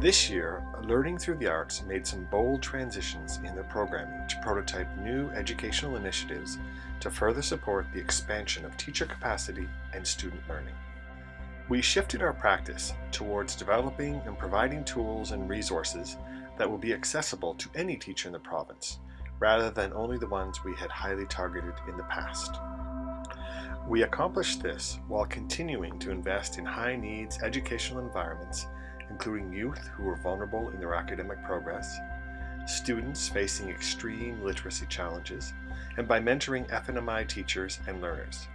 This year, Learning Through the Arts made some bold transitions in their programming to prototype new educational initiatives to further support the expansion of teacher capacity and student learning. We shifted our practice towards developing and providing tools and resources that will be accessible to any teacher in the province, rather than only the ones we had highly targeted in the past. We accomplished this while continuing to invest in high-needs educational environments, including youth who were vulnerable in their academic progress, students facing extreme literacy challenges, and by mentoring FNMI teachers and learners.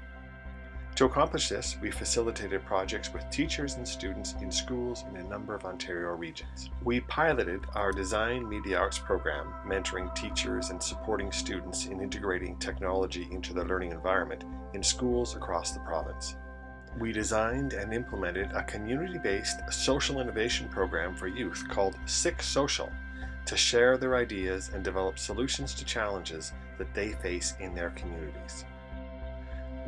To accomplish this, we facilitated projects with teachers and students in schools in a number of Ontario regions. We piloted our Design Media Arts program, mentoring teachers and supporting students in integrating technology into their learning environment in schools across the province. We designed and implemented a community-based social innovation program for youth called Sick Social to share their ideas and develop solutions to challenges that they face in their communities.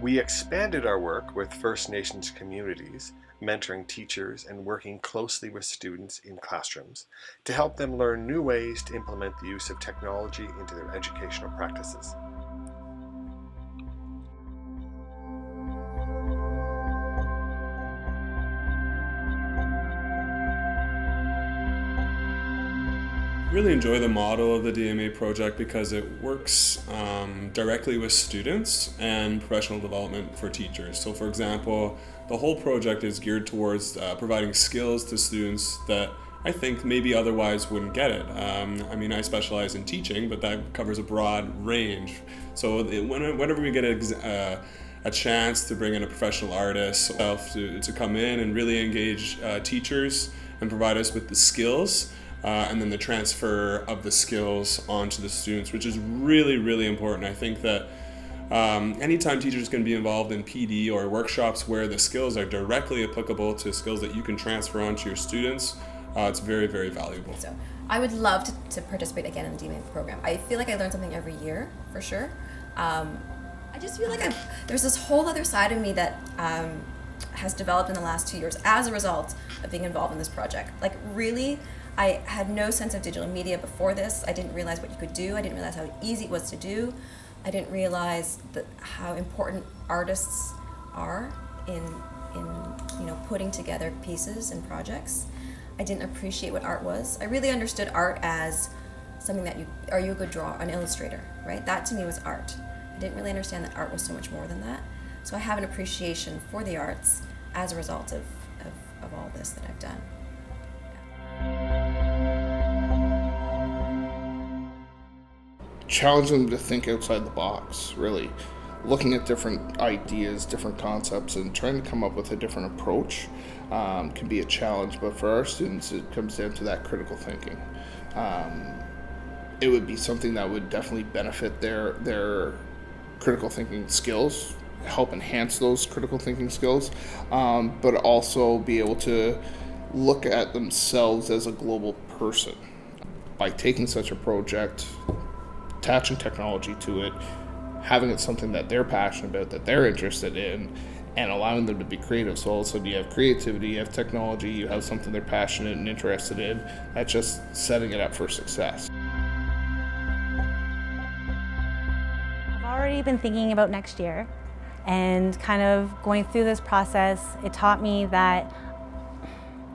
We expanded our work with First Nations communities, mentoring teachers and working closely with students in classrooms to help them learn new ways to implement the use of technology into their educational practices. Really enjoy the model of the DMA project because it works directly with students and professional development for teachers. So for example, the whole project is geared towards providing skills to students that I think maybe otherwise wouldn't get it. I specialize in teaching, but that covers a broad range. So whenever we get a chance to bring in a professional artist to come in and really engage teachers and provide us with the skills, and then the transfer of the skills onto the students, which is really, really important. I think that anytime teachers can be involved in PD or workshops where the skills are directly applicable to skills that you can transfer onto your students, it's very, very valuable. So I would love to participate again in the DMA program. I feel like I learn something every year, for sure. I just feel like there's this whole other side of me that has developed in the last 2 years as a result of being involved in this project. Like really, I had no sense of digital media before this. I didn't realize what you could do. I didn't realize how easy it was to do. I didn't realize how important artists are in putting together pieces and projects. I didn't appreciate what art was. I really understood art as something that are you a good drawer, an illustrator, right? That to me was art. I didn't really understand that art was so much more than that. So I have an appreciation for the arts as a result of all this that I've done. Challenge them to think outside the box, really. Looking at different ideas, different concepts, and trying to come up with a different approach can be a challenge, but for our students, it comes down to that critical thinking. It would be something that would definitely benefit their critical thinking skills, help enhance those critical thinking skills, but also be able to look at themselves as a global person. By taking such a project, attaching technology to it, having it something that they're passionate about, that they're interested in, and allowing them to be creative. So all of a sudden you have creativity, you have technology, you have something they're passionate and interested in. That's just setting it up for success. I've already been thinking about next year and kind of going through this process. It taught me that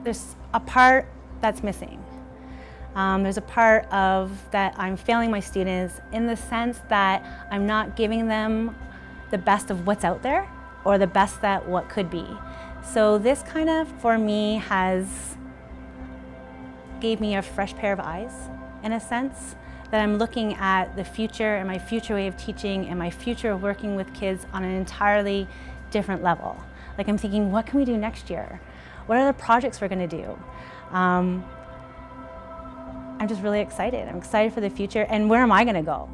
there's a part that's missing. There's a part of that I'm failing my students in the sense that I'm not giving them the best of what's out there or the best that what could be. So this kind of, for me, gave me a fresh pair of eyes, in a sense, that I'm looking at the future and my future way of teaching and my future of working with kids on an entirely different level. Like I'm thinking, what can we do next year? What are the projects we're gonna do? I'm just really excited. I'm excited for the future, and where am I gonna go?